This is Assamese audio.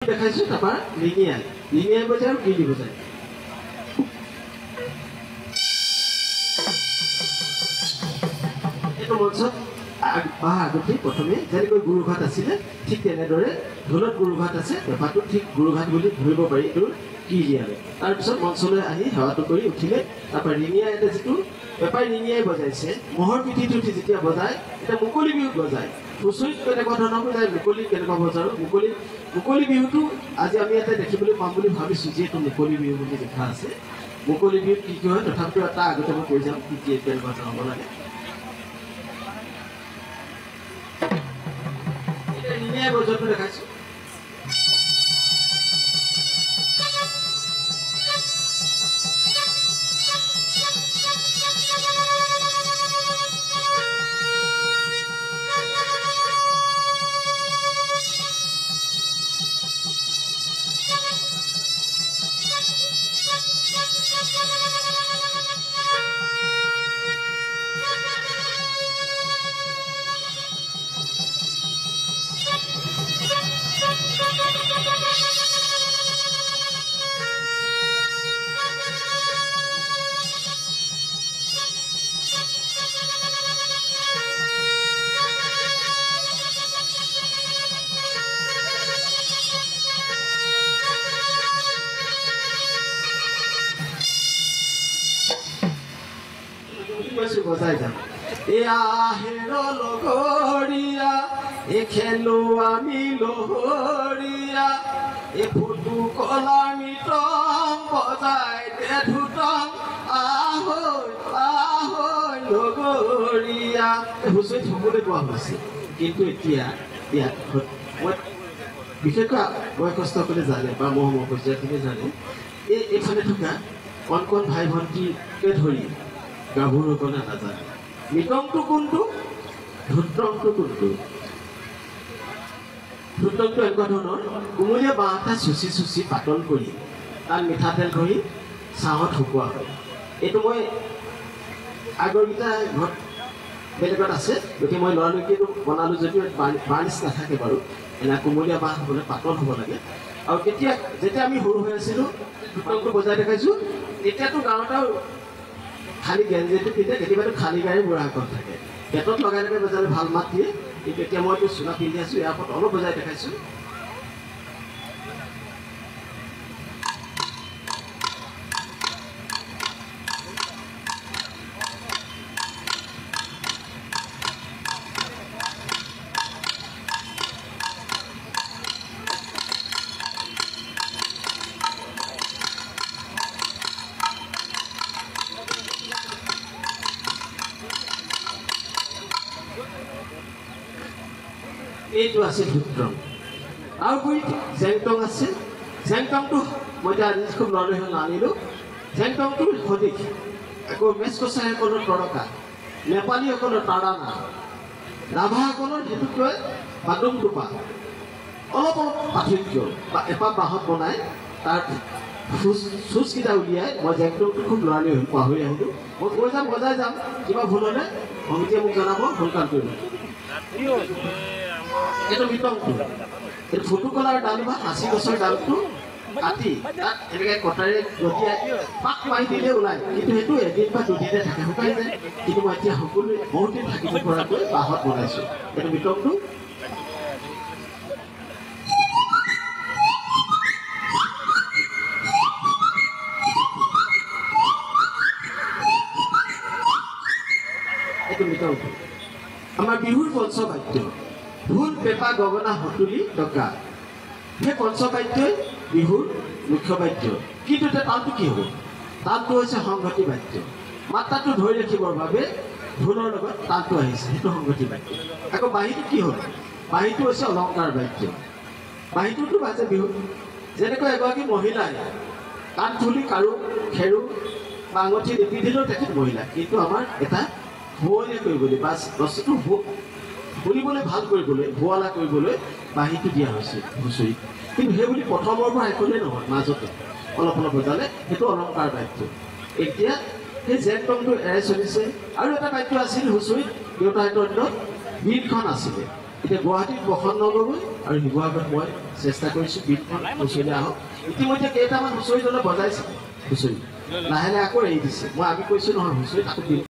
দেখাইছো তাৰপৰা লিঙিয়াই বজাই আৰু গিলি বজাই এইটো মঞ্চত আগতে প্ৰথমে যেনেকৈ গুৰুঘাট আছিলে ঠিক তেনেদৰে ঢোলত গুৰুঘাট আছে পেঁপাটো ঠিক গুৰুঘাট বুলি ধৰিব পাৰি এইটো কিলিয়ালে তাৰপিছত মঞ্চলৈ আহি সেৱাটো কৰি উঠিলে তাৰপৰা ৰিঙিয়াই এটা যিটো পেঁপাই ৰিঙিয়াই বজাইছে মহৰ পিঠিত উঠি যেতিয়া বজায় এটা মুকলি বিহুত বজায় হুঁচৰিত কেনেকুৱা ধৰণৰ বজায় মুকলি কেনেকুৱা বজাৰো মুকলি বিহুটো আজি আমি ইয়াতে দেখিবলৈ পাম বুলি ভাবিছোঁ যিহেতু মুকলি বিহু বুলি লিখা আছে মুকলি বিহুত কি হয় তথাপিও এটা আগতে মই কৈ যাম কি কি কেনেকুৱা জনাব লাগে ৰিঙিয়াই বজাৰটো দেখাইছোঁ বজাই যাম এয়া হেৰ লগৰীয়া এ খেলো আমি লহৰীয়া এ ফুটু কলা মিটং বজাই দে ধুতং আহৈ আহৈ লগৰীয়া হুঁচৰিত সকলোৱে কোৱা হৈছে কিন্তু এতিয়া ইয়াত মই বিশেষকৈ বয়সস্থসকলে জানে বা মহোমহীয়াখিনি জানে এইফালে থকা কণ ভাই ভণ্টিকে ধৰি গাভৰুসকলে নাজানে মৃতংটো কোনটো ধুত্ৰংটো কোনটো ধুত্ৰংটো এনেকুৱা ধৰণৰ কোমলীয়া বাঁহ এটা চুচি পাতল কৰি তাত মিঠাতেল কৰি চাহত শুকোৱা হয় এইটো মই আগৰকেইটা ঘৰত বেলেগত আছে গতিকে মই ল'ৰালৰিকেতো বনালোঁ যদিও বাৰ্নিছ নাথাকে বাৰু এনে কোমলীয়া বাঁহ হ'বলৈ পাতল হ'ব লাগে আৰু যেতিয়া আমি সৰু হৈ আছিলোঁ ধুত্ৰংটো বজাই দেখাইছোঁ তেতিয়াতো গাঁৱত আৰু খালী গেঞ্জিটো পিন্ধে কেতিয়াবাতো খালী গাড়ী বুঢ়াসকল থাকে পেটত লগাই লগাই বজালে ভাল মাত দিয়ে কিন্তু এতিয়া মইতো চোলা পিন্ধি আছোঁ ইয়াৰ ওপৰত অলপ বজাই দেখাইছোঁ এইটো আছে ধুত্ৰং তাৰোপৰি জেংটং আছে জেংটংটো মই এতিয়া আজি খুব ল'ৰা হৈ নানিলোঁ জেংটংটোৰ সদিশ আকৌ মেচকচাৰীসকলৰ তৰকা নেপালীসকলৰ তাৰানা ৰাভাসকলৰ সেইটোতকৈ বাদুম টোপা অলপ পাৰ্থক্য বা এপাহ বাঁহত বনাই তাৰ চুচকেইটা উলিয়াই মই জেংটংটো খুব ল'ৰালি হৈ পাহৰি আহিলোঁ মই কৈ যাম বজাই যাম কিবা ভুল হ'লে সমিতিয়ে মোক জনাব ভুল কাম কৰিব এইটো মৃতংটো এইটো ফুটুকলাৰ ডাল বা সাঁচি গছৰ ডালটো কাটি তাত এনেকৈ কটাৰে গতিয়াই পাক মাৰি দিলে ওলায় কিন্তু সেইটো এদিন বা দুদিনে থাকে শুকাই যায় কিন্তু মই এতিয়া সকলোৱে বহুত দিন থাকিব পৰাকৈ বাঁহত বনাইছোঁ এইটো মৃতংটো এইটো মৃতংটো আমাৰ বিহুৰ পঞ্চবাদ্য ঢোল পেঁপা গগনা সঁতুলি টকা সেই পঞ্চবাদ্যই বিহুৰ মুখ্য বাদ্য কিন্তু এতিয়া তালটো কি হ'ব তালটো হৈছে সংহতি বাদ্য মাত্ৰাটো ধৰি ৰাখিবৰ বাবে ঢোলৰ লগত তালটো আহিছে সেইটো সংহতি বাদ্য আকৌ বাঁহীটো কি হ'ল বাঁহীটো হৈছে অলংকাৰ বাদ্য বাঁহীটোতো বাজে বিহুত যেনেকৈ এগৰাকী মহিলাই কাণফুলি কাৰু খেৰু বা আঙুঠি নিপিন্ধিলেও তেখেত মহিলা কিন্তু আমাৰ এটা শুৱনি কৰিবলৈ বা বস্তুটো শুনিবলৈ ভাল কৰিবলৈ শুৱলা কৰিবলৈ বাঁহীটো দিয়া হৈছে হুঁচৰিত কিন্তু সেই বুলি প্ৰথমৰ পৰা একোৱেই নহয় মাজতে অলপ বজালে সেইটো অলংকাৰ বাদ্য এতিয়া সেই জেংটংটো এৰাই চলিছে আৰু এটা বাদ্য আছিল হুঁচৰিত দেউতাহঁতৰ দিনত বীৰখন আছিলে এতিয়া গুৱাহাটীত বসন নগগৈ আৰু শিৱসাগৰত মই চেষ্টা কৰিছোঁ গীতখন হুঁচৰি আহক ইতিমধ্যে কেইটামান হুঁচৰি দলে বজাইছে হুঁচৰি লাহে লাহে আকৌ এৰি দিছে মই আমি কৈছোঁ নহয় হুঁচৰিত আকৌ